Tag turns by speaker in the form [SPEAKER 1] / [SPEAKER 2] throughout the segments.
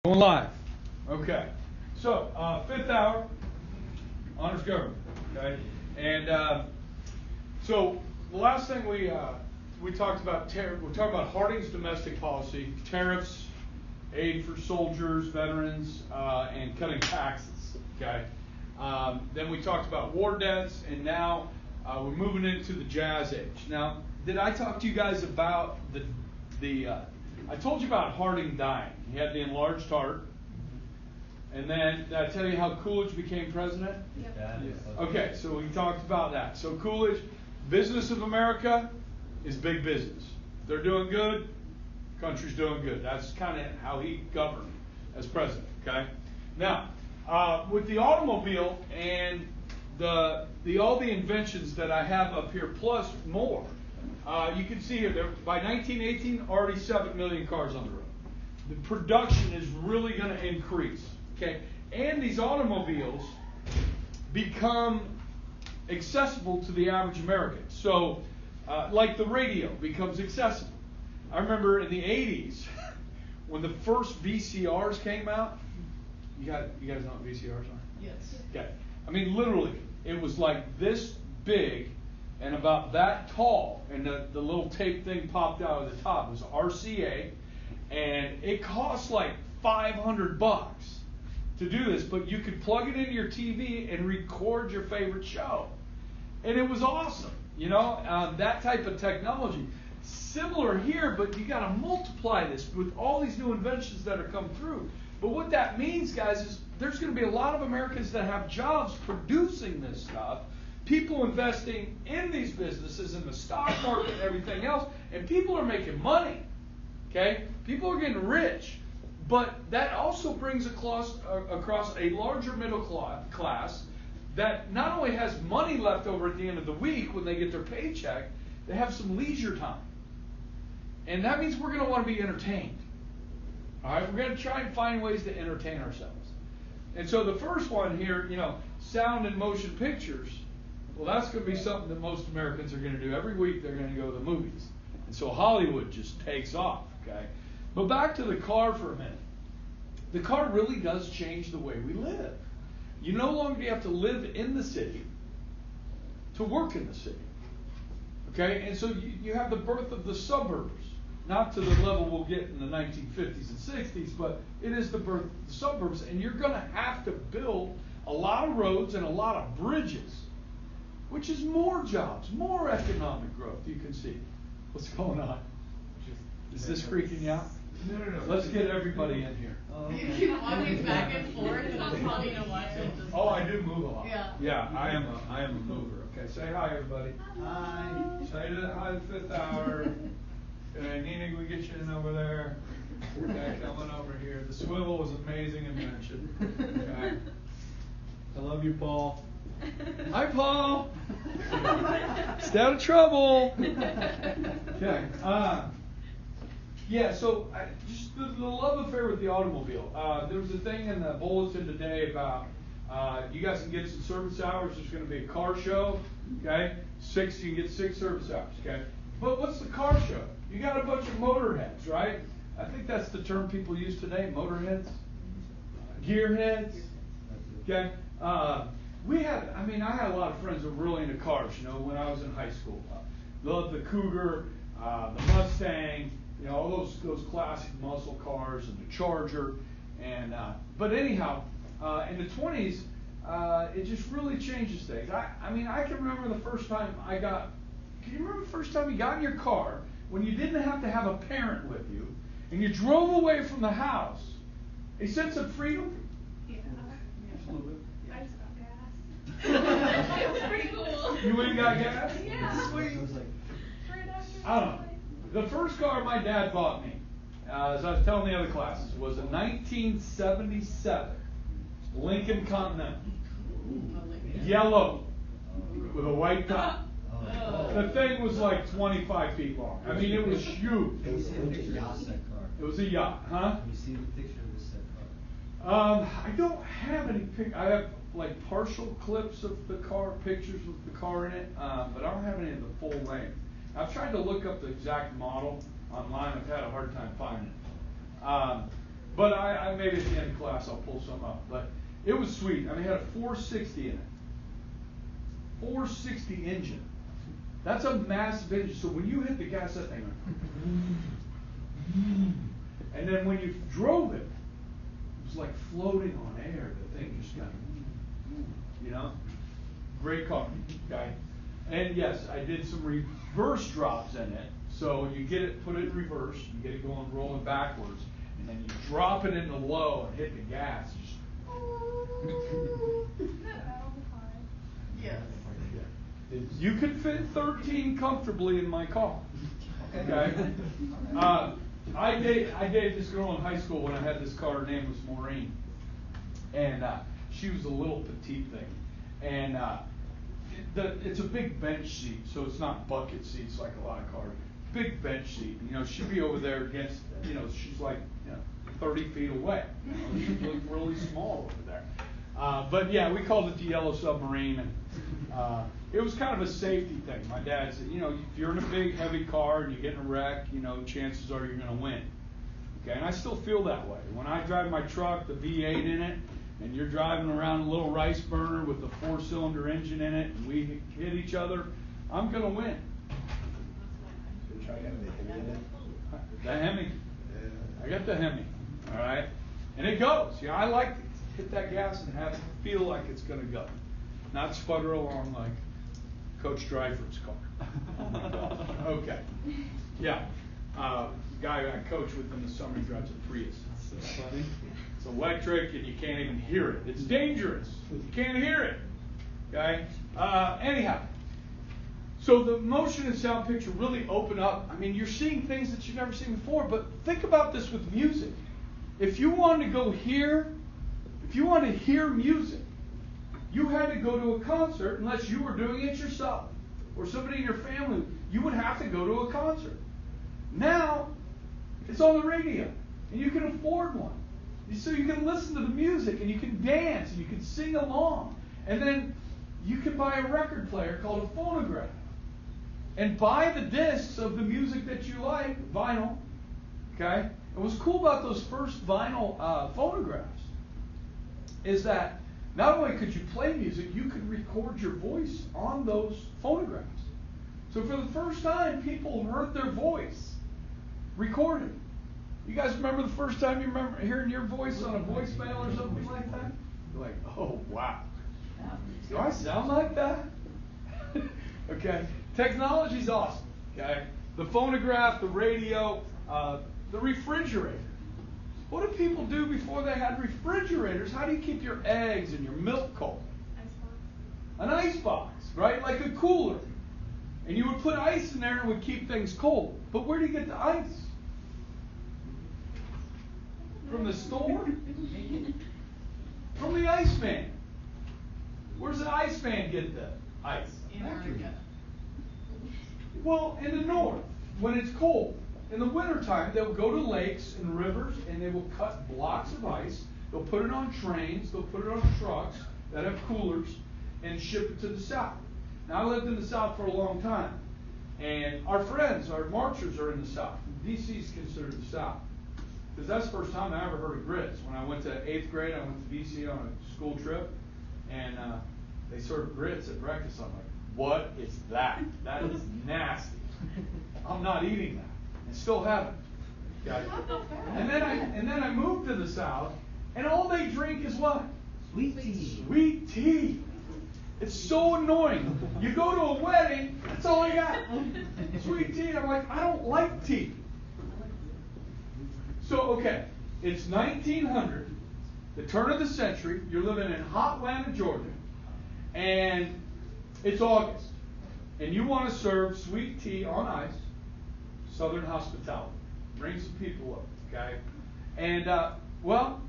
[SPEAKER 1] Going live. Okay. So, fifth hour, honors government. Okay. And so the last thing we talked about, we're talking about Harding's domestic policy, tariffs, aid for soldiers, veterans, and cutting taxes. Okay. Then we talked about war debts, and now we're moving into the jazz age. Now, did I talk to you guys about I told you about Harding dying. He had the enlarged heart. And then, did I tell you how Coolidge became president?
[SPEAKER 2] Yep.
[SPEAKER 1] Okay, so we talked about that. So Coolidge, business of America is big business. They're doing good, country's doing good. That's kind of how he governed as president, okay? Now, with the automobile and all the inventions that I have up here, plus more, you can see here, by 1918, already 7 million cars on the road. The production is really going to increase, okay? And these automobiles become accessible to the average American. So, like the radio becomes accessible. I remember in the 80s, when the first VCRs came out, you guys know what VCRs are?
[SPEAKER 2] Yes.
[SPEAKER 1] Okay. I mean, literally, it was like this big and about that tall, and the little tape thing popped out of the top. It was RCA, and it cost like $500 to do this, but you could plug it into your TV and record your favorite show, and it was awesome. You know, that type of technology. Similar here, but you got to multiply this with all these new inventions that are come through. But what that means, guys, is there's going to be a lot of Americans that have jobs producing this stuff, people investing in these businesses, in the stock market and everything else, and people are making money. Okay? People are getting rich. But that also brings across a larger middle class that not only has money left over at the end of the week when they get their paycheck, they have some leisure time. And that means we're going to want to be entertained. All right? We're going to try and find ways to entertain ourselves. And so the first one here, sound and motion pictures, well, that's going to be something that most Americans are going to do. Every week they're going to go to the movies. And so Hollywood just takes off, okay? But back to the car for a minute. The car really does change the way we live. You no longer have to live in the city to work in the city. Okay? And so you have the birth of the suburbs. Not to the level we'll get in the 1950s and 60s, but it is the birth of the suburbs. And you're going to have to build a lot of roads and a lot of bridges, which is more jobs, more economic growth, you can see. What's going on? Is this freaking you out?
[SPEAKER 2] No.
[SPEAKER 1] Let's get everybody in here.
[SPEAKER 2] You keep walking back and forth, and I'm probably going to watch it.
[SPEAKER 1] Oh, I do move a lot.
[SPEAKER 2] Yeah.
[SPEAKER 1] I am a mover. Okay, say hi, everybody.
[SPEAKER 2] Hi.
[SPEAKER 1] Say hi to the fifth hour. Nina, we get you in over there. Okay, coming over here. The swivel was amazing invention. Okay. I love you, Paul. Hi, Paul. Stay out of trouble. Okay. So just the love affair with the automobile. There was a thing in the bulletin today about you guys can get some service hours. There's going to be a car show. Okay, you can get 6 service hours. Okay, but what's the car show? You got a bunch of motorheads, right? I think that's the term people use today, motorheads, gearheads. Okay. I had a lot of friends that were really into cars, when I was in high school. Loved the Cougar, the Mustang, all those classic muscle cars, and the Charger. And but anyhow, in the 20s, it just really changes things. I can remember the first time can you remember the first time you got in your car when you didn't have to have a parent with you, and you drove away from the house? A sense of freedom?
[SPEAKER 3] Yeah.
[SPEAKER 1] Just a little bit.
[SPEAKER 3] I just got gas. It was pretty cool.
[SPEAKER 1] You went and got gas?
[SPEAKER 3] Yeah.
[SPEAKER 1] Sweet.
[SPEAKER 3] Right after
[SPEAKER 1] I don't know. The first car my dad bought me, as I was telling the other classes, was a 1977 Lincoln Continental. Yellow with a white top. The thing was like 25 feet long. I mean, it was huge.
[SPEAKER 4] Have you seen the picture of this set car?
[SPEAKER 1] It was a yacht, huh?
[SPEAKER 4] Have you seen the picture of this set car?
[SPEAKER 1] I don't have any I have like partial clips of the car, pictures with the car in it, but I don't have any of the full length. I've tried to look up the exact model online. I've had a hard time finding it. But I maybe at the end of class I'll pull some up. But it was sweet. I mean, it had a 460 in it. 460 engine. That's a massive engine. So when you hit the gas, that thing went. And then when you drove it, it was like floating on air. The thing just kind of, you know, great car, okay. And yes, I did some reverse drops in it. So you get it, put it in reverse, you get it going, rolling backwards, and then you drop it into low and hit the gas.
[SPEAKER 2] Yes.
[SPEAKER 1] You could fit 13 comfortably in my car. Okay. I dated this girl in high school when I had this car. Her name was Maureen, and she was a little petite thing, and it's a big bench seat, so it's not bucket seats like a lot of cars. Big bench seat. You know, she'd be over there against. You know, she's like 30 feet away. You know, she looked really small over there. But yeah, we called it the Yellow Submarine, and it was kind of a safety thing. My dad said, you know, if you're in a big, heavy car and you get in a wreck, you know, chances are you're going to win. Okay, and I still feel that way. When I drive my truck, the V8 in it, and you're driving around a little rice burner with a 4-cylinder engine in it, and we hit each other, I'm going to win. The Hemi. I got the Hemi. All right, and it goes. Yeah, I like to hit that gas and have it feel like it's going to go, not sputter along like Coach Dryford's car. Okay. Yeah. Guy I coach with in the summer drives a Prius. That's funny. It's electric and you can't even hear it. It's dangerous. You can't hear it. Okay. Anyhow. So the motion and sound picture really open up. I mean, you're seeing things that you've never seen before. But think about this with music. If you wanted to go here, if you wanted to hear music, you had to go to a concert unless you were doing it yourself or somebody in your family. You would have to go to a concert. Now, it's on the radio, and you can afford one. So you can listen to the music, and you can dance, and you can sing along. And then you can buy a record player called a phonograph and buy the discs of the music that you like, vinyl. Okay? And what's cool about those first vinyl phonographs is that not only could you play music, you could record your voice on those phonographs. So for the first time, people heard their voice recorded. You guys remember the first time you remember hearing your voice on a voicemail or something like that? You're like, oh, wow. Do I sound like that? Okay. Technology's awesome. Okay. The phonograph, the radio, the refrigerator. What did people do before they had refrigerators? How do you keep your eggs and your milk cold? An ice box, right? Like a cooler. And you would put ice in there and it would keep things cold. But where do you get the ice? From the store? From the Iceman. Where's the Iceman get the ice?
[SPEAKER 2] Antarctica.
[SPEAKER 1] Well, in the north, when it's cold. In the wintertime, they'll go to lakes and rivers and they will cut blocks of ice. They'll put it on trains. They'll put it on trucks that have coolers and ship it to the south. Now, I lived in the south for a long time. And our friends, our marchers are in the south. D.C. is considered the south. Because that's the first time I ever heard of grits. When I went to 8th grade, I went to D.C. on a school trip. And they served grits at breakfast. I'm like, what is that? That is nasty. I'm not eating that. And still haven't. Okay. And then I moved to the south, and all they drink is what?
[SPEAKER 4] Sweet tea.
[SPEAKER 1] Sweet tea. It's so annoying. You go to a wedding, that's all I got. Sweet tea. I'm like, I don't like tea. So, okay, it's 1900, the turn of the century. You're living in Hotlanta, Georgia, and it's August, and you want to serve sweet tea on ice. Southern hospitality. Bring some people up, okay? And, well,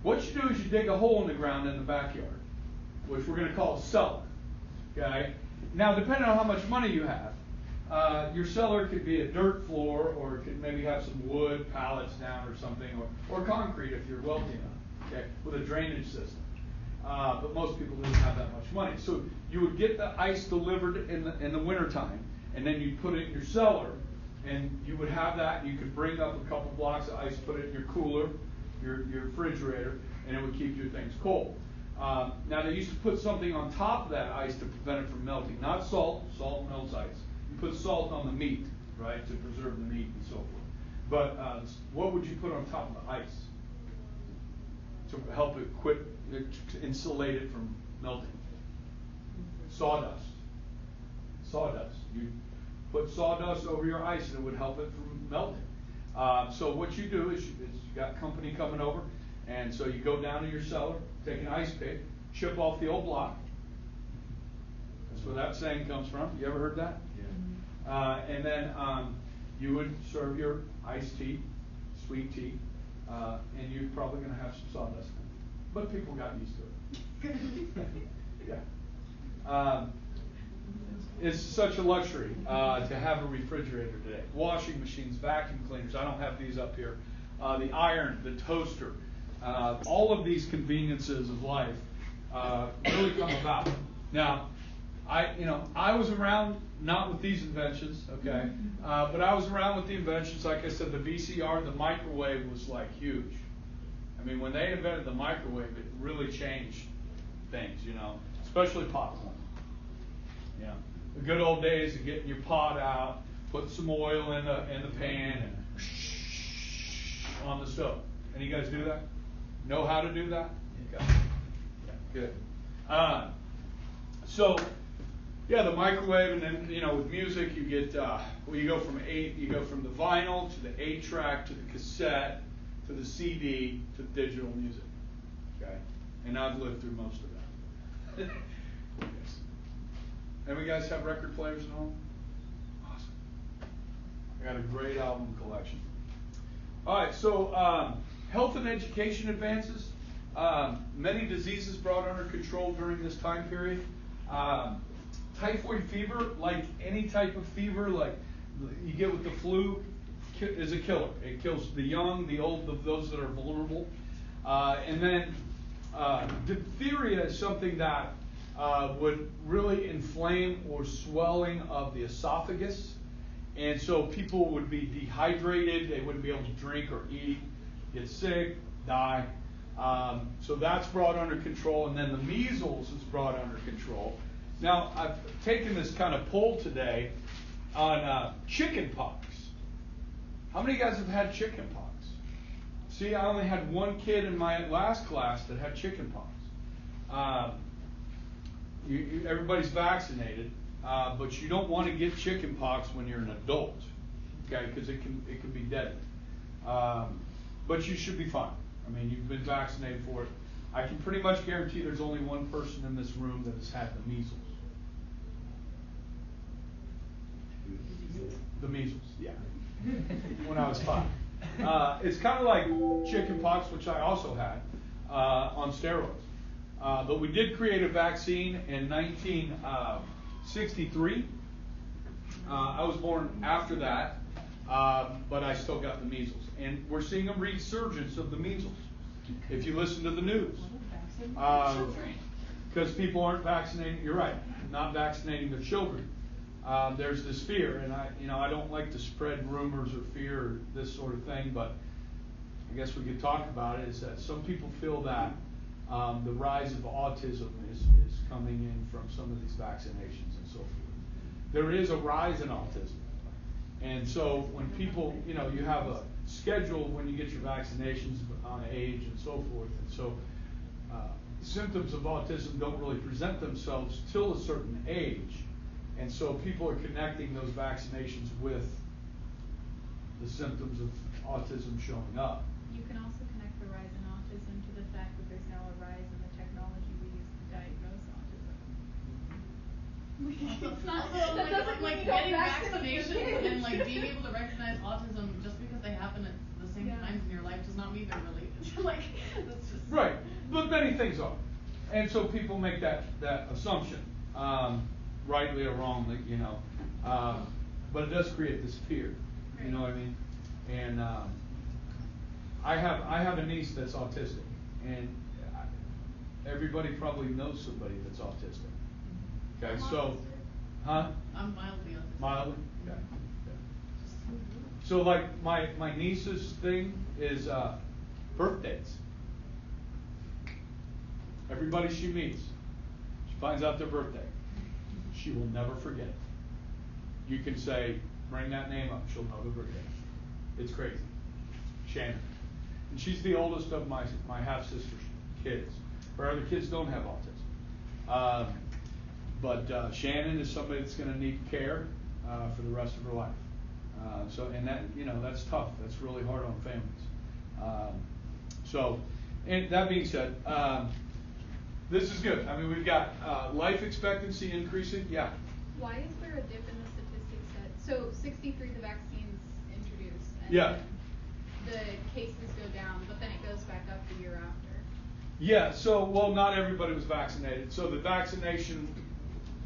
[SPEAKER 1] what you do is you dig a hole in the ground in the backyard, which we're going to call a cellar, okay? Now, depending on how much money you have, your cellar could be a dirt floor, or it could maybe have some wood pallets down or something, or concrete if you're wealthy enough, okay, with a drainage system. But most people didn't have that much money. So you would get the ice delivered in the wintertime, and then you'd put it in your cellar, and you would have that, and you could bring up a couple blocks of ice, put it in your cooler, your refrigerator, and it would keep your things cold. Now they used to put something on top of that ice to prevent it from melting. Not salt. Salt melts ice. You put salt on the meat, right, to preserve the meat and so forth. But what would you put on top of the ice to help it to insulate it from melting? Sawdust. Sawdust. You put sawdust over your ice and it would help it from melting. So what you do is you got company coming over, and so you go down to your cellar, take an ice pick, chip off the old block. That's where that saying comes from. You ever heard that?
[SPEAKER 4] Yeah.
[SPEAKER 1] And then you would serve your iced tea, sweet tea, and you're probably going to have some sawdust in it. But people got used to it. Yeah. It's such a luxury to have a refrigerator today. Washing machines, vacuum cleaners. I don't have these up here. The iron, the toaster, all of these conveniences of life really come about. Now, I was around not with these inventions, okay, but I was around with the inventions. Like I said, the VCR, the microwave was like huge. I mean, when they invented the microwave, it really changed things, especially popcorn. Yeah, the good old days of getting your pot out, put some oil in the pan, and on the stove. Any guys do that? Know how to do that? Okay. Yeah, good. So, yeah, the microwave, and then with music, you get you go from the vinyl to the 8-track to the cassette to the CD to digital music. Okay, and I've lived through most of that. Yes. And we guys have record players at home? Awesome. I got a great album collection. All right, so health and education advances. Many diseases brought under control during this time period. Typhoid fever, like any type of fever, like you get with the flu, is a killer. It kills the young, the old, those that are vulnerable. And then diphtheria is something that would really inflame or swelling of the esophagus. And so people would be dehydrated, they wouldn't be able to drink or eat, get sick, die. So that's brought under control, and then the measles is brought under control. Now, I've taken this kind of poll today on chicken pox. How many of you guys have had chicken pox? See, I only had one kid in my last class that had chicken pox. Everybody's vaccinated, but you don't want to get chicken pox when you're an adult, okay? Because it can be deadly. But you should be fine. I mean, you've been vaccinated for it. I can pretty much guarantee there's only one person in this room that has had the measles. The measles, yeah. When I was 5. It's kind of like chicken pox, which I also had, on steroids. But we did create a vaccine in 1963. I was born after that, but I still got the measles. And we're seeing a resurgence of the measles. If you listen to the news. Because people aren't vaccinating, you're right, not vaccinating their children. There's this fear, and I don't like to spread rumors or fear or this sort of thing, but I guess we could talk about it, is that some people feel that the rise of autism is coming in from some of these vaccinations and so forth. There is a rise in autism. And so when people, you have a schedule when you get your vaccinations on age and so forth. And so symptoms of autism don't really present themselves till a certain age. And so people are connecting those vaccinations with the symptoms of autism showing up.
[SPEAKER 3] You can also connect the rise in autism to the fact that there's now a rise in the technology we use to diagnose autism.
[SPEAKER 2] That doesn't mean you don't
[SPEAKER 3] getting
[SPEAKER 2] vaccinations
[SPEAKER 3] vaccinate
[SPEAKER 2] and being able to recognize autism just because they happen at the same times in your life does not mean they're related. That's just
[SPEAKER 1] Right, but many things are. And so people make that assumption, rightly or wrongly, but it does create this fear, you know what I mean? And I have a niece that's autistic, and everybody probably knows somebody that's autistic. Okay, so, huh?
[SPEAKER 2] I'm mildly autistic.
[SPEAKER 1] Mildly? Okay. So like my niece's thing is Birthdays. Everybody she meets, she finds out their birthday. She will never forget it. You can say, bring that name up, she'll know the birthday. It's crazy. Shannon. And she's the oldest of my half-sister's kids. Her other kids don't have autism. But Shannon is somebody that's going to need care for the rest of her life. And that, that's tough. That's really hard on families. And that being said, this is good. I mean, we've got life expectancy increasing. Yeah.
[SPEAKER 3] Why is there a dip in the statistics so 63 the vaccine's introduced and
[SPEAKER 1] Yeah.
[SPEAKER 3] the cases go down, but then it goes back up the year after?
[SPEAKER 1] Yeah, well, not everybody was vaccinated. So the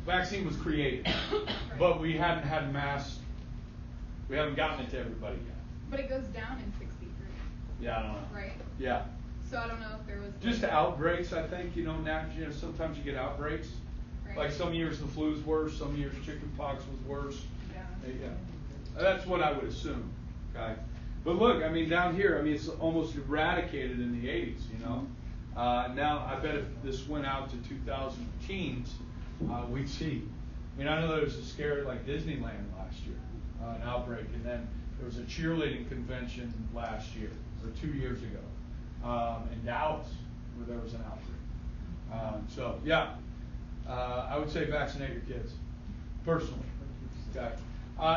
[SPEAKER 1] vaccine was created, but we hadn't had we haven't gotten it to everybody yet.
[SPEAKER 3] But it goes down in 63.
[SPEAKER 1] Yeah, I don't know.
[SPEAKER 3] Right?
[SPEAKER 1] Yeah.
[SPEAKER 3] So I don't know if there was
[SPEAKER 1] Just outbreaks, I think. Sometimes you get outbreaks.
[SPEAKER 3] Right.
[SPEAKER 1] Like some years the flu's worse, some years chickenpox was worse.
[SPEAKER 3] Yeah.
[SPEAKER 1] Yeah. That's what I would assume. Okay. But look, I mean, down here, it's almost eradicated in the 80s. Now I bet if this went out to 2000 teens, we'd see. I know there was a scare like Disneyland last year, an outbreak, and then there was a cheerleading convention last year or 2 years ago in Dallas where there was an outbreak. I would say vaccinate your kids, personally. Okay.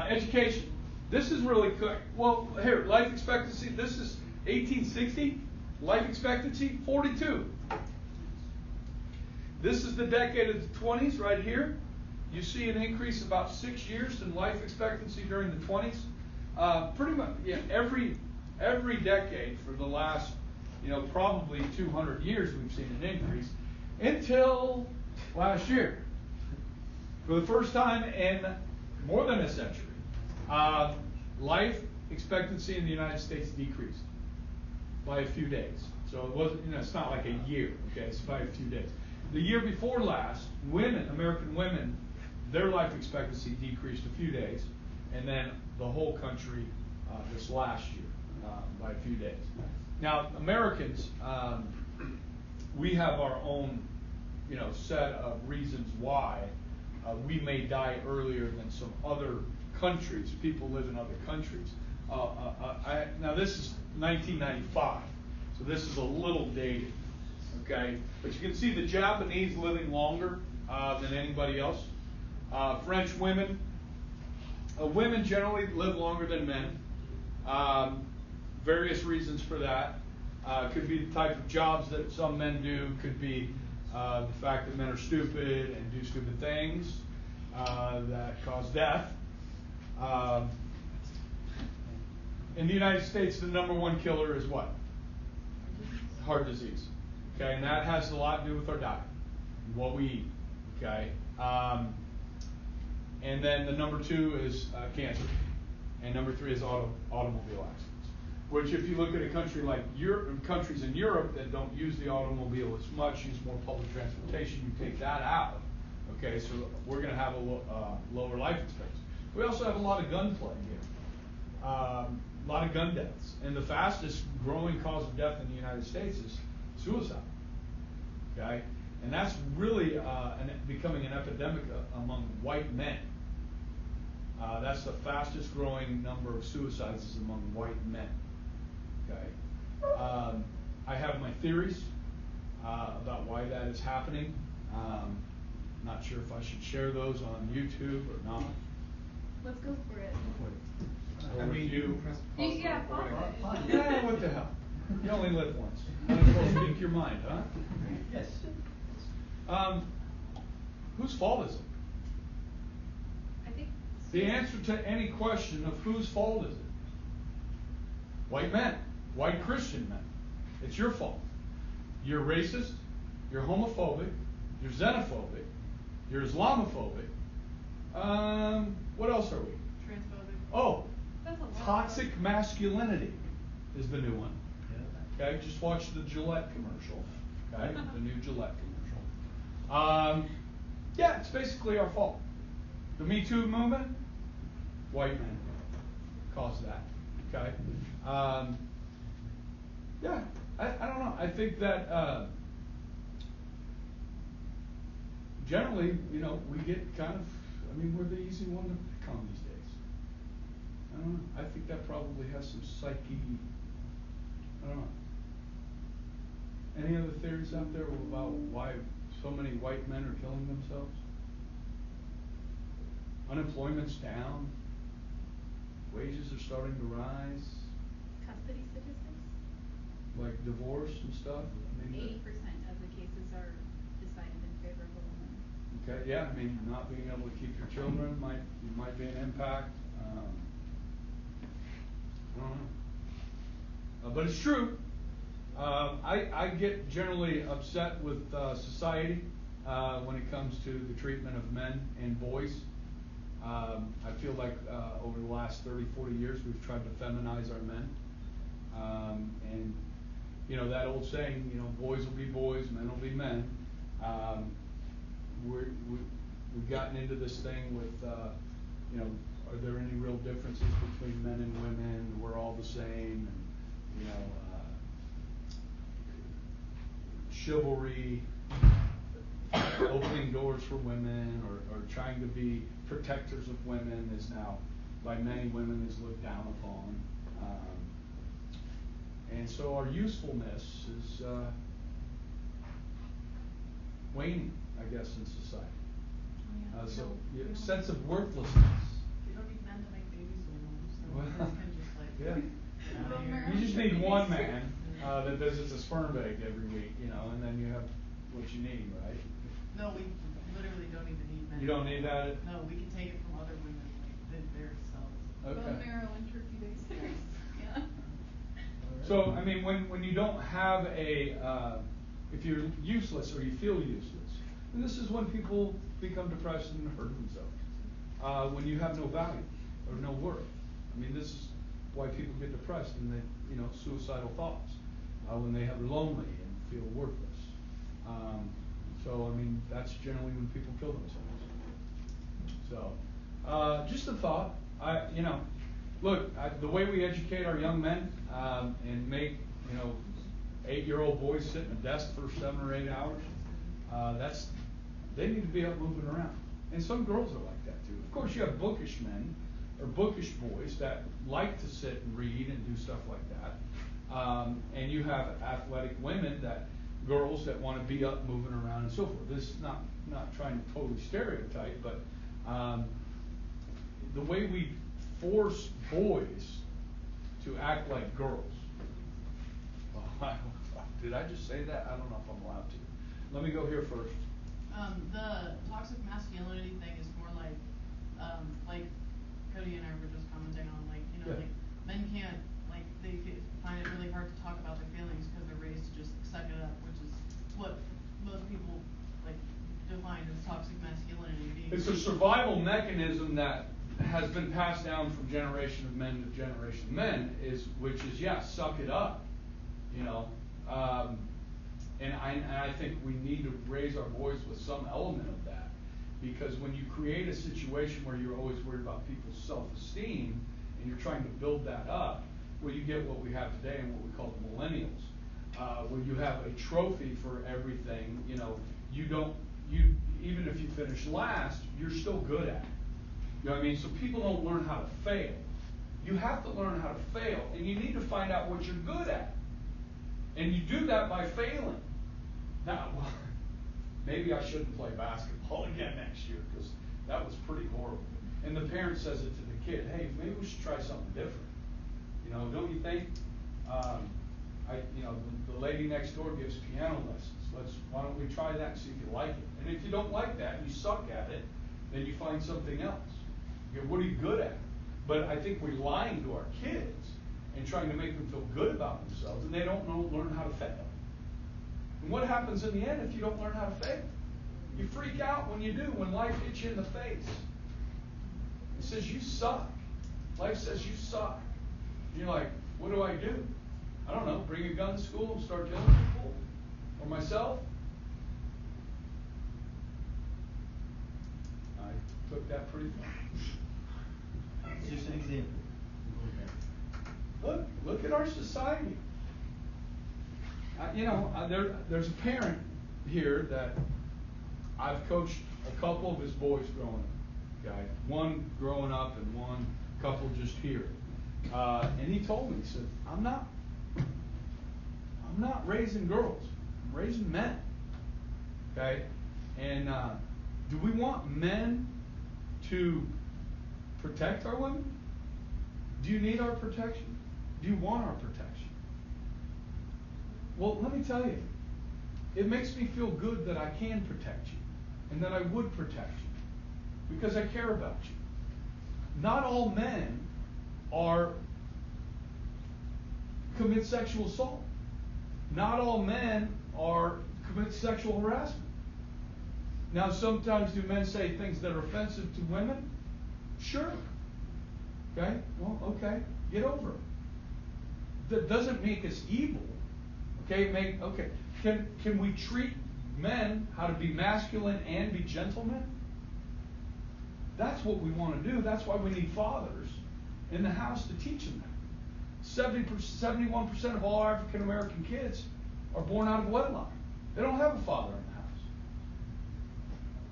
[SPEAKER 1] Education. This is really quick. Well, here, life expectancy. This is 1860. Life expectancy, 42. This is the decade of the 20s right here. You see an increase of about 6 years in life expectancy during the 20s. Pretty much, every decade for the last, probably 200 years we've seen an increase until last year. For the first time in more than a century, life expectancy in the United States decreased by a few days. So it wasn't, it's not like a year, okay? It's by a few days. The year before last, American women, their life expectancy decreased a few days, and then the whole country this last year by a few days. Now, Americans, we have our own, set of reasons why we may die earlier than some other countries. People live in other countries. Now this is 1995, so this is a little dated, okay? But you can see the Japanese living longer than anybody else. French women generally live longer than men. Various reasons for that. Could be the type of jobs that some men do. Could be the fact that men are stupid and do stupid things that cause death. In the United States, the number one killer is what? Heart disease. Okay, and that has a lot to do with our diet, what we eat. Okay, and then the number two is cancer, and number three is automobile accidents. Which, if you look at a country like countries in Europe that don't use the automobile as much, use more public transportation, you take that out. Okay, so we're going to have a lower life expectancy. We also have a lot of gunplay here, a lot of gun deaths, and the fastest growing cause of death in the United States is suicide. Okay, and that's really becoming an epidemic among white men. That's the fastest growing number of suicides is among white men. Okay, I have my theories about why that is happening. Not sure if I should share those on YouTube or not.
[SPEAKER 3] Let's go for it.
[SPEAKER 1] Yeah,
[SPEAKER 3] pause it.
[SPEAKER 1] Yeah, what the hell? You only live once. Might as well speak your mind, huh?
[SPEAKER 4] Yes.
[SPEAKER 1] Whose fault is it?
[SPEAKER 3] I think
[SPEAKER 1] The answer to any question of whose fault is it? White men, white Christian men. It's your fault. You're racist, you're homophobic, you're xenophobic, you're Islamophobic. What else are we?
[SPEAKER 2] Transphobic.
[SPEAKER 1] Oh,
[SPEAKER 3] That's a lot.
[SPEAKER 1] toxic masculinity is the new one.
[SPEAKER 4] Yeah.
[SPEAKER 1] Okay, just watch the Gillette commercial. Okay, the new Gillette commercial. Yeah, it's basically our fault. The Me Too movement, white men caused that. Okay, yeah, I don't know. I think that generally, you know, we get kind of, I mean, we're the easy one to pick on these days. I don't know. I think that probably has some psyche. I don't know. Any other theories out there about why so many white men are killing themselves? Unemployment's down. Wages are starting to rise.
[SPEAKER 3] Custody statistics?
[SPEAKER 1] Like divorce and stuff. I mean,
[SPEAKER 3] 80% of the cases are decided in favor of a woman.
[SPEAKER 1] okay, yeah. I mean, not being able to keep your children might be an impact. I don't know. But it's true. I get generally upset with society when it comes to the treatment of men and boys. I feel like over the last 30, 40 years we've tried to feminize our men. And, you know, that old saying, you know, boys will be boys, men will be men. We've gotten into this thing with, you know, are there any real differences between men and women? We're all the same. And, you know, chivalry, opening doors for women, or trying to be protectors of women is now, by many women, is looked down upon. And so our usefulness is waning, I guess, in society. So sense of worthlessness.
[SPEAKER 2] You don't need men to make babies anymore, so
[SPEAKER 1] Well,
[SPEAKER 2] guys can just like.
[SPEAKER 1] yeah. You just need one man that visits a sperm bank every week, you know, and then you have what you need, right?
[SPEAKER 2] No, we literally don't even need men.
[SPEAKER 1] You don't need that?
[SPEAKER 2] No, we can take it from other women, like their cells.
[SPEAKER 1] Okay.
[SPEAKER 3] Bone marrow and turkey-based cells. Yeah.
[SPEAKER 1] So, I mean, when you don't have if you're useless or you feel useless, and this is when people become depressed and hurt themselves. When you have no value or no worth. I mean, this is why people get depressed and they, you know, suicidal thoughts. When they are lonely and feel worthless. So, I mean, that's generally when people kill themselves. So, just a thought. You know, look, the way we educate our young men and make, you know, 8-year-old boys sit in a desk for 7 or 8 hours, they need to be up moving around. And some girls are like that too. Of course, you have bookish men or bookish boys that like to sit and read and do stuff like that. And you have athletic women, girls that want to be up, moving around, and so forth. This is not trying to totally stereotype, but the way we force boys to act like girls. Did I just say that? I don't know if I'm allowed to. Let me go here first.
[SPEAKER 2] The toxic masculinity thing is more like Cody and I were just commenting on, like, you know,
[SPEAKER 1] Yeah.
[SPEAKER 2] like men can't, like, they find it really hard to talk about their feelings because they're raised to just suck it up, which is what most people like define as toxic masculinity.
[SPEAKER 1] It's a survival mechanism that has been passed down from generation of men to generation of men, which is suck it up, you know. And I think we need to raise our boys with some element of that, because when you create a situation where you're always worried about people's self-esteem and you're trying to build that up, well, you get what we have today and what we call the millennials, where you have a trophy for everything. You know, even if you finish last, you're still good at it. You know what I mean? So people don't learn how to fail. You have to learn how to fail, and you need to find out what you're good at. And you do that by failing. Now, maybe I shouldn't play basketball again next year, because that was pretty horrible. And the parent says it to the kid, hey, maybe we should try something different. You know, don't you think? The lady next door gives piano lessons. Why don't we try that and see if you like it? And if you don't like that and you suck at it, then you find something else. What are you good at? But I think we're lying to our kids and trying to make them feel good about themselves, and they don't learn how to fail. And what happens in the end if you don't learn how to fail? You freak out when you do, when life hits you in the face. It says you suck. Life says you suck. And you're like, what do I do? I don't know, bring a gun to school and start killing people? Or myself? I took that pretty far.
[SPEAKER 4] It's just an example.
[SPEAKER 1] Look at our society. there's a parent here that I've coached a couple of his boys growing up. Okay, one growing up and one couple just here. And he told me, he said, I'm not raising girls, I'm raising men. Okay? And do we want men to protect our women? Do you need our protection? Do you want our protection? Well, let me tell you, it makes me feel good that I can protect you and that I would protect you because I care about you. Not all men commit sexual assault. Not all men commit sexual harassment. Now, sometimes do men say things that are offensive to women? Sure. Okay? Well, okay. Get over it. That doesn't make us evil. Okay? Can we treat men how to be masculine and be gentlemen? That's what we want to do. That's why we need fathers in the house to teach them that. 71% of all African American kids are born out of wedlock. They don't have a father in the house.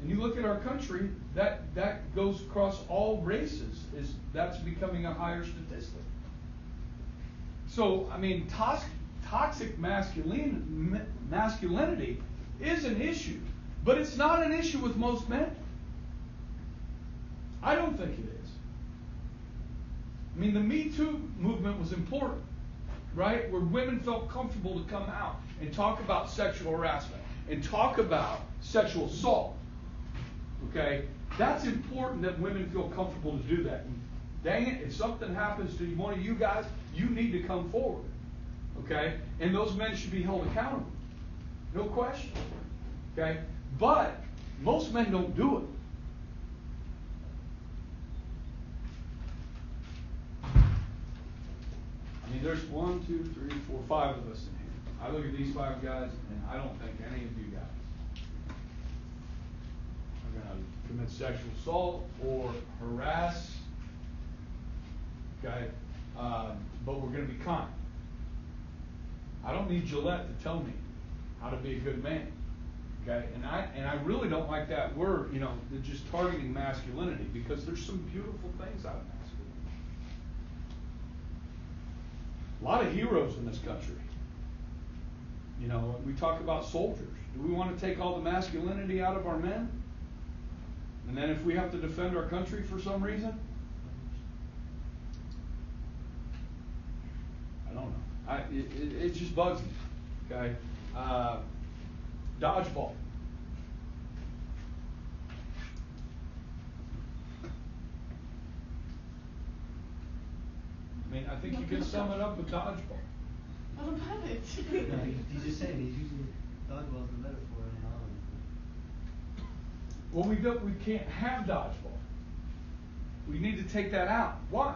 [SPEAKER 1] And you look at our country, that goes across all races. That's becoming a higher statistic. So, I mean, toxic masculinity is an issue, but it's not an issue with most men. I don't think it is. I mean, the Me Too movement was important, right? Where women felt comfortable to come out and talk about sexual harassment and talk about sexual assault. Okay? That's important that women feel comfortable to do that. And dang it, if something happens to one of you guys, you need to come forward. Okay? And those men should be held accountable. No question. Okay? But most men don't do it. I mean, there's 1, 2, 3, 4, 5 of us in here. I look at these 5 guys, and I don't think any of you guys are going to commit sexual assault or harass. Okay? But we're going to be kind. I don't need Gillette to tell me how to be a good man. Okay? And I really don't like that word, they're just targeting masculinity, because there's some beautiful things out of masculinity. A lot of heroes in this country. We talk about soldiers. Do we want to take all the masculinity out of our men? And then if we have to defend our country for some reason? I don't know. It just bugs me. Okay? Dodgeball. I mean, I think you can sum it up with dodgeball.
[SPEAKER 2] What about it?
[SPEAKER 4] No, he's just saying he's using dodgeball as a metaphor and
[SPEAKER 1] Well, we can't have dodgeball. We need to take that out. Why?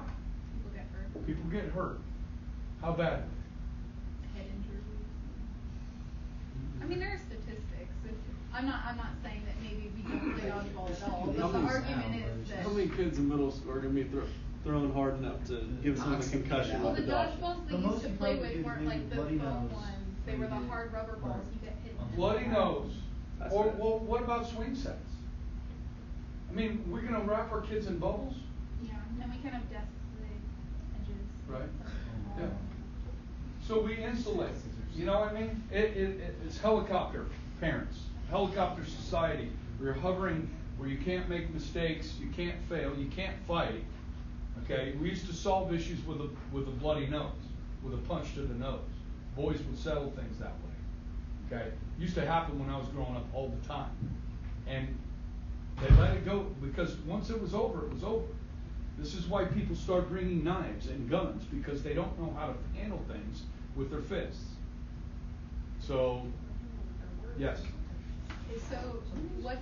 [SPEAKER 3] People get hurt.
[SPEAKER 1] People get hurt. How bad?
[SPEAKER 3] Head injuries. I mean, there are statistics. I'm not saying that maybe we don't play dodgeball at all, but the argument is that.
[SPEAKER 5] How many kids in middle school are going to be thrown hard enough to give someone a concussion?
[SPEAKER 3] Well,
[SPEAKER 5] with
[SPEAKER 3] the
[SPEAKER 5] a dodgeball?
[SPEAKER 3] dodgeballs they used to play with weren't like the foam ones. They were the hard rubber balls. You get hit.
[SPEAKER 1] Bloody nose.
[SPEAKER 5] That's
[SPEAKER 1] Or
[SPEAKER 5] right.
[SPEAKER 1] well, what about swing sets? I mean, we're going to wrap our kids in bubbles?
[SPEAKER 3] Yeah, and we can have desk edges.
[SPEAKER 1] Right. Yeah. So we insulate. You know what I mean? It's helicopter parents, helicopter society. Where you're hovering, where you can't make mistakes, you can't fail, you can't fight. Okay. We used to solve issues with a bloody nose, with a punch to the nose. Boys would settle things that way. Okay. It used to happen when I was growing up all the time, and they let it go because once it was over, it was over. This is why people start bringing knives and guns, because they don't know how to handle things with their fists. So, yes.
[SPEAKER 3] So, what's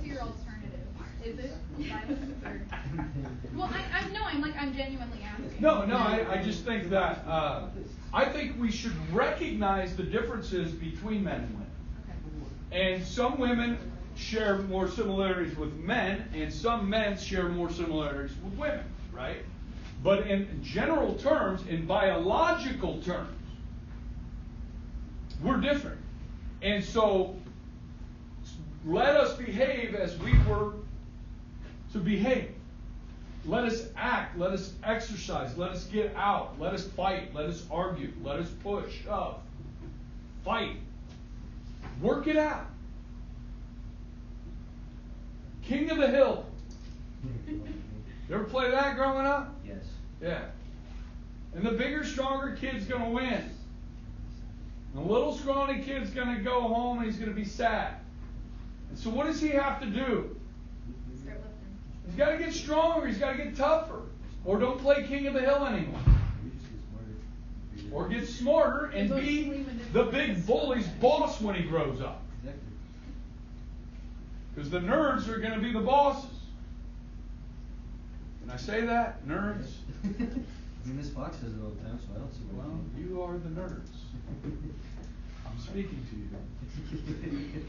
[SPEAKER 3] your alternative? Is it violence or? Well, I'm genuinely asking.
[SPEAKER 1] No, I just think that I think we should recognize the differences between men and women.
[SPEAKER 3] Okay.
[SPEAKER 1] And some women share more similarities with men, and some men share more similarities with women, right? But in general terms, in biological terms, We're different. And so, let us behave as we were to behave. Let us act. Let us exercise. Let us get out. Let us fight. Let us argue. Let us push, shove, fight. Work it out. King of the Hill. You ever play that growing up?
[SPEAKER 4] Yes.
[SPEAKER 1] Yeah. And the bigger, stronger kid's going to win. And the little, scrawny kid's going to go home and he's going to be sad. And so what does he have to do?
[SPEAKER 3] Start lifting.
[SPEAKER 1] He's got to get stronger. He's got to get tougher. Or don't play King of the Hill anymore. Or get smarter and be the big bully's boss when he grows up.
[SPEAKER 4] Exactly.
[SPEAKER 1] Because the nerds are going to be the bosses. Can I say that? Nerds?
[SPEAKER 4] Miss Fox says it all the time, so I don't see why.
[SPEAKER 1] Well, you are the nerds. I'm speaking to you.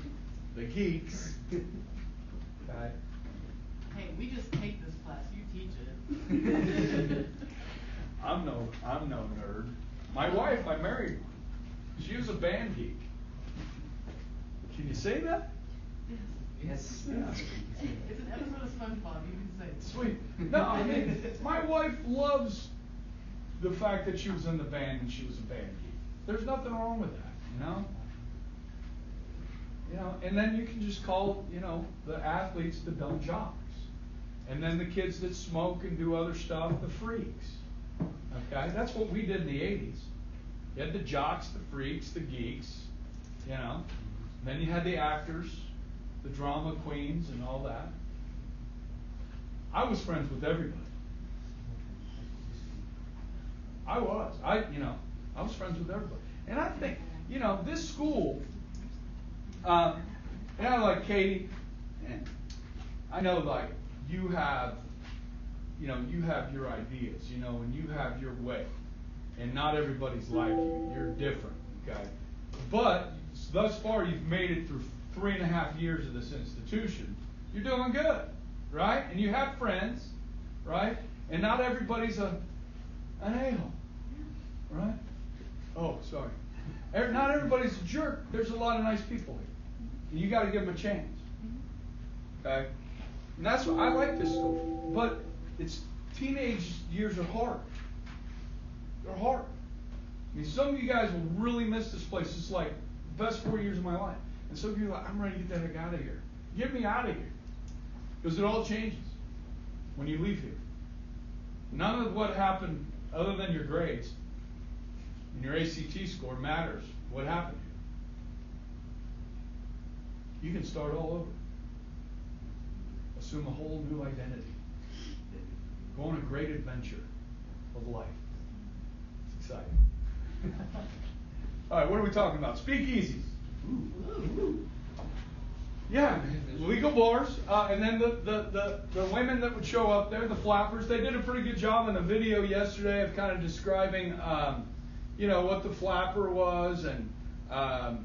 [SPEAKER 1] The geeks. Okay.
[SPEAKER 2] Hey, we just take this class, you teach it.
[SPEAKER 1] I'm no nerd. My wife, I married. She was a band geek. Can you say that?
[SPEAKER 4] Yes.
[SPEAKER 1] Yeah.
[SPEAKER 2] It's an episode of SpongeBob, you can say it.
[SPEAKER 1] Sweet. No, I mean, my wife loves the fact that she was in the band and she was a band geek. There's nothing wrong with that, you know? You know, and then you can just call, you know, the athletes the dumb jocks. And then the kids that smoke and do other stuff, the freaks. Okay? That's what we did in the 80s. You had the jocks, the freaks, the geeks, you know. And then you had the actors, the drama queens and all that. I was friends with everybody. I was friends with everybody. And I think, you know, this school, and I like Katie, and I know like you have your ideas, you know, and you have your way. And not everybody's like you. You're different, okay? But thus far you've made it through 3.5 years of this institution. You're doing good, right? And you have friends, right? And not everybody's an a-hole, right? Oh, sorry. Not everybody's a jerk. There's a lot of nice people here. And you got to give them a chance. Okay? And that's why I like this school. But it's teenage years are hard. They're hard. I mean, some of you guys will really miss this place. It's like the best 4 years of my life. And some of you are like, I'm ready to get the heck out of here. Get me out of here. Because it all changes when you leave here. None of what happened, other than your grades and your ACT score, matters. What happened here. You can start all over. Assume a whole new identity. Go on a great adventure of life. It's exciting. All right, what are we talking about? Speakeasies. Yeah, legal bars, and then the women that would show up there, the flappers. They did a pretty good job in the video yesterday of kind of describing, you know, what the flapper was and a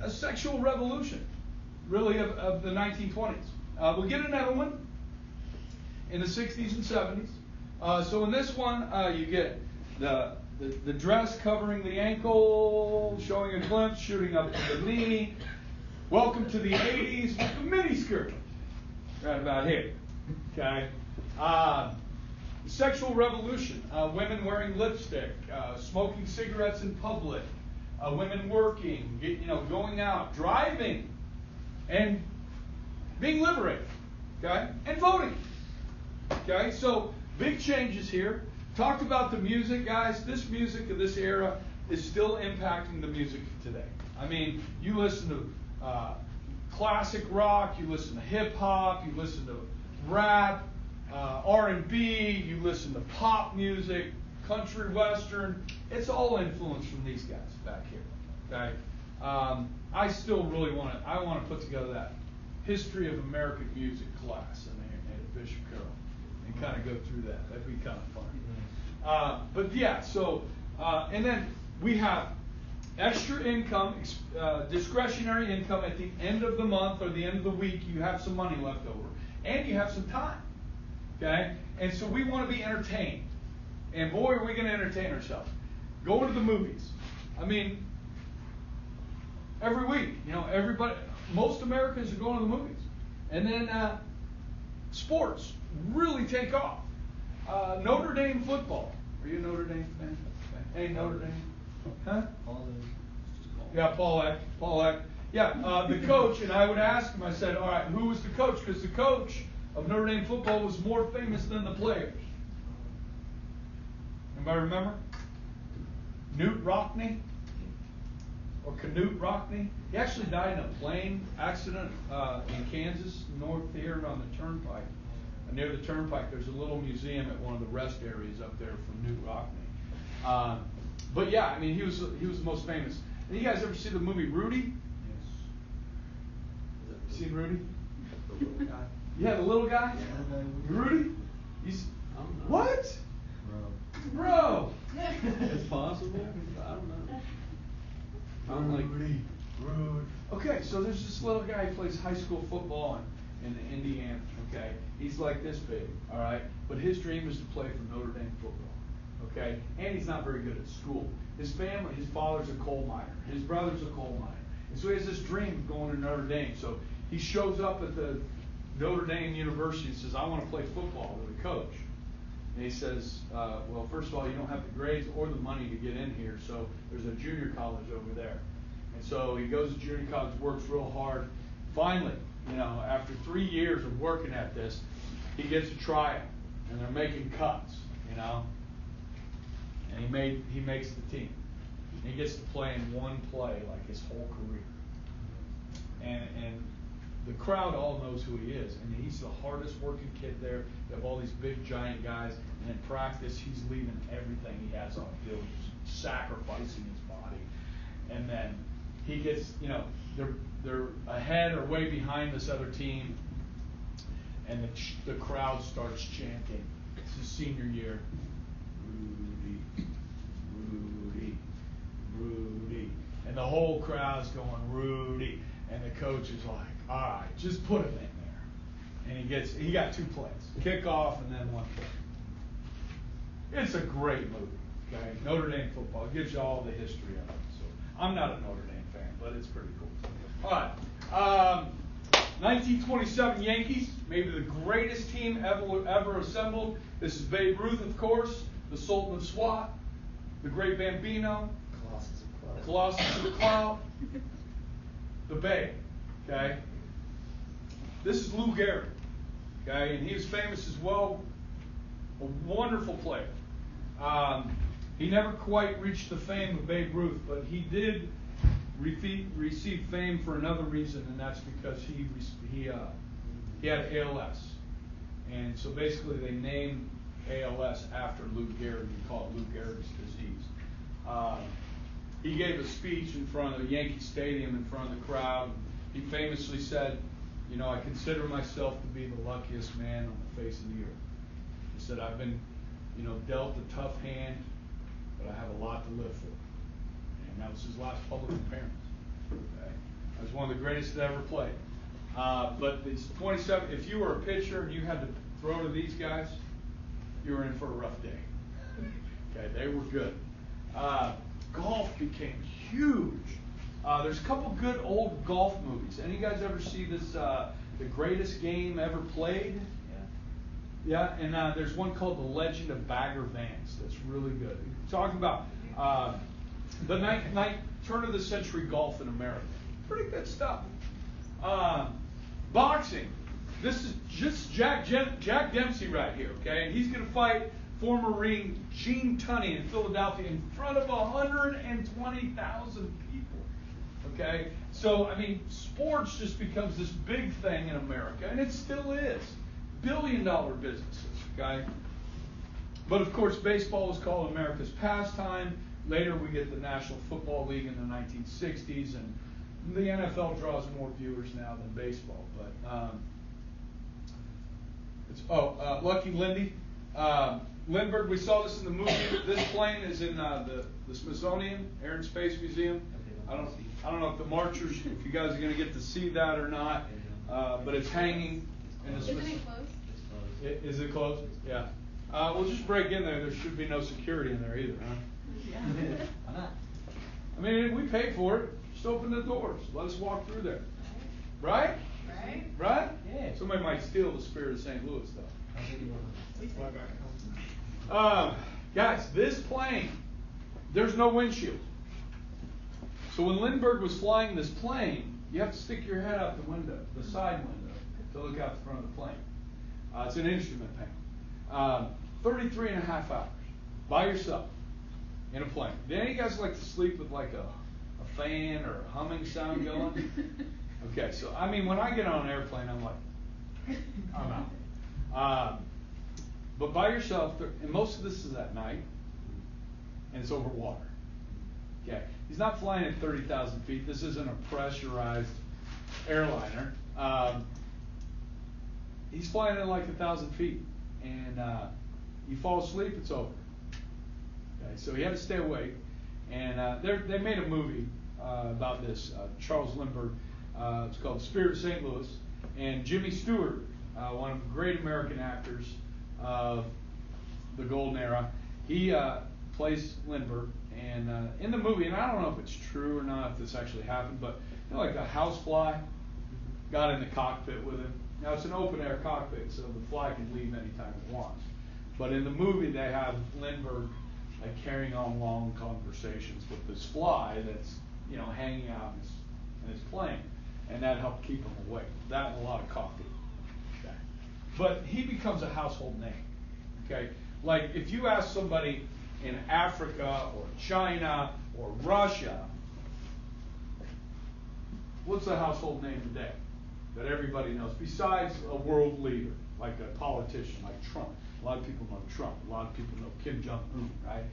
[SPEAKER 1] sexual revolution, really, of the 1920s. We get another one in the 60s and 70s. So in this one, you get the dress covering the ankle, showing a glimpse, shooting up to the knee. Welcome to the 80s with the miniskirt. Right about here. Okay. Sexual revolution. Women wearing lipstick, smoking cigarettes in public, women working, going out, driving, and being liberated. Okay. And voting. Okay. So big changes here. Talked about the music, guys. This music of this era is still impacting the music today. I mean, you listen to classic rock, you listen to hip hop, you listen to rap, R&B, you listen to pop music, country western. It's all influenced from these guys back here. Okay, I still really want to put together that history of American music class at Bishop Carroll and kind of go through that. That'd be kind of fun. But yeah, so and then we have extra income, discretionary income at the end of the month or the end of the week. You have some money left over, and you have some time. Okay, and so we want to be entertained, and boy, are we going to entertain ourselves. Going to the movies. I mean, every week. You know, everybody, most Americans are going to the movies. And then sports really take off. Notre Dame football. Are you a Notre Dame fan? Hey, Notre Dame. Huh? Yeah, Paul Eck. Yeah, the coach, and I would ask him, I said, all right, who was the coach? Because the coach of Notre Dame football was more famous than the players. Anybody remember? Knute Rockne? Or Knute Rockne? He actually died in a plane accident in Kansas, north here on the turnpike. Near the turnpike, there's a little museum at one of the rest areas up there for Knute Rockne. But yeah, I mean, he was the most famous. And you guys ever see the movie Rudy? Yes. Seen Rudy?
[SPEAKER 5] The little guy.
[SPEAKER 1] Yeah, the little guy?
[SPEAKER 4] Yeah.
[SPEAKER 1] Rudy? He's
[SPEAKER 5] I don't know.
[SPEAKER 1] what? Bro.
[SPEAKER 5] It's possible. I don't know. I'm like,
[SPEAKER 1] Rudy. Okay, so there's this little guy who plays high school football in Indiana. Okay, he's like this big. All right, but his dream is to play for Notre Dame football. Okay, and he's not very good at school. His family, his father's a coal miner. His brother's a coal miner, and so he has this dream of going to Notre Dame. So he shows up at the Notre Dame University and says, "I want to play football with a coach." And he says, well, first of all, you don't have the grades or the money to get in here, so there's a junior college over there. And so he goes to junior college, works real hard. Finally, you know, after 3 years of working at this, he gets a tryout, and they're making cuts, you know. And he makes the team. And he gets to play in one play like his whole career. And the crowd all knows who he is. And he's the hardest working kid there. They have all these big giant guys. And in practice, he's leaving everything he has on the field, just sacrificing his body. And then he gets, you know, they're ahead or way behind this other team. And the crowd starts chanting. It's his senior year. Rudy, Rudy, Rudy. And the whole crowd's going, Rudy. And the coach is like, all right, just put him in there. And he got 2 plays, kickoff and then 1 play. It's a great movie, okay? Notre Dame football. It gives you all the history of it. So I'm not a Notre Dame fan, but it's pretty cool. All right. 1927 Yankees, maybe the greatest team ever assembled. This is Babe Ruth, of course, the Sultan of SWAT, the Great Bambino, Colossus of Cloud, the Babe, okay? This is Lou Gehrig, okay? And he was famous as well, a wonderful player. He never quite reached the fame of Babe Ruth, but he did receive fame for another reason, and that's because he had ALS. And so basically they named ALS after Lou Gehrig and call it Lou Gehrig's disease. He gave a speech in front of the Yankee Stadium in front of the crowd. He famously said, you know, I consider myself to be the luckiest man on the face of the earth. He said, I've been, you know, dealt a tough hand, but I have a lot to live for. And that was his last public appearance. Okay? That was one of the greatest that ever played. But these 27, if you were a pitcher and you had to throw to these guys, you were in for a rough day. Okay, they were good. Golf became huge. There's a couple good old golf movies. Any of you guys ever see this, The Greatest Game Ever Played? Yeah, and there's one called The Legend of Bagger Vance that's really good. Talking about the turn of the century golf in America. Pretty good stuff. Boxing. This is just Jack Dempsey right here, okay? And he's going to fight former Marine Gene Tunney in Philadelphia in front of 120,000 people, okay? So, I mean, sports just becomes this big thing in America, and it still is. Billion-dollar businesses, okay? But, of course, baseball was called America's pastime. Later, we get the National Football League in the 1960s, and the NFL draws more viewers now than baseball. But Lucky Lindy. Lindbergh, we saw this in the movie. This plane is in the Smithsonian Air and Space Museum. I don't know if the marchers, if you guys are going to get to see that or not, but it's hanging in the
[SPEAKER 3] Isn't it closed?
[SPEAKER 1] Is it closed? Yeah. We'll just break in there. There should be no security in there either, huh?
[SPEAKER 2] Yeah.
[SPEAKER 4] Why not?
[SPEAKER 1] I mean, we paid for it. Just open the doors. Let us walk through there. Right?
[SPEAKER 2] Right?
[SPEAKER 1] Right?
[SPEAKER 4] Yeah.
[SPEAKER 1] Somebody might steal the spirit of St. Louis, though.
[SPEAKER 4] I think you want
[SPEAKER 1] Guys, this plane, there's no windshield. So when Lindbergh was flying this plane, you have to stick your head out the window, the side window, to look out the front of the plane. It's an instrument panel. 33 and a half hours by yourself in a plane. Do any of you guys like to sleep with like a fan or a humming sound going? Okay, so I mean, when I get on an airplane, I'm like, I'm out. But by yourself, and most of this is at night, and it's over water. Okay, he's not flying at 30,000 feet. This isn't a pressurized airliner. He's flying at like 1,000 feet, and you fall asleep, it's over. Okay, so he had to stay awake, and they made a movie about this. Charles Lindbergh. It's called Spirit of St. Louis, and Jimmy Stewart, one of the great American actors of the golden era, he plays Lindbergh, and in the movie, and I don't know if it's true or not, if this actually happened, but you know, like a housefly got in the cockpit with him. Now it's an open air cockpit, so the fly can leave anytime it wants. But in the movie, they have Lindbergh like carrying on long conversations with this fly that's hanging out in his plane, and that helped keep him awake. That and a lot of coffee. Okay. But he becomes a household name. Okay, like if you ask somebody in Africa or China or Russia, what's a household name today that everybody knows besides a world leader, like a politician like Trump? A lot of people know Trump. A lot of people know Kim Jong-un, right?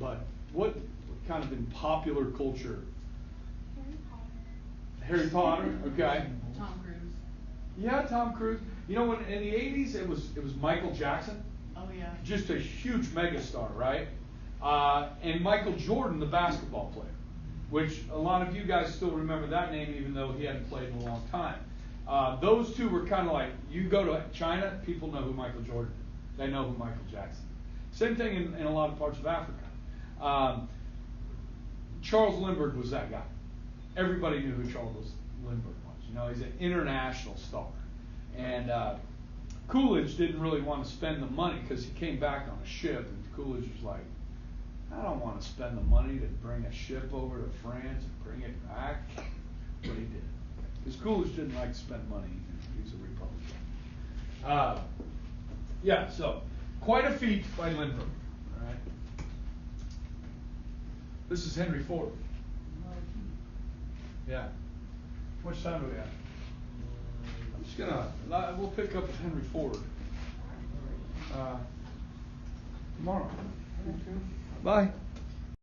[SPEAKER 1] But what kind of in popular culture? Harry Potter, okay.
[SPEAKER 2] Tom Cruise.
[SPEAKER 1] Yeah, Tom Cruise. You know, when in the 80s it was Michael Jackson.
[SPEAKER 2] Oh yeah.
[SPEAKER 1] Just a huge megastar, right? And Michael Jordan, the basketball player, which a lot of you guys still remember that name, even though he hadn't played in a long time. Those two were kind of like, you go to China, people know who Michael Jordan is. They know who Michael Jackson is. Same thing in a lot of parts of Africa. Charles Lindbergh was that guy. Everybody knew who Charles Lindbergh was. You know, he's an international star. And Coolidge didn't really want to spend the money because he came back on a ship, and Coolidge was like, I don't want to spend the money to bring a ship over to France and bring it back. But he did. Because Coolidge didn't like to spend money. He's a Republican. Yeah, so quite a feat by Lindbergh. All right. This is Henry Ford. Yeah. How much time do we have? I'm just we'll pick up with Henry Ford tomorrow. Bye.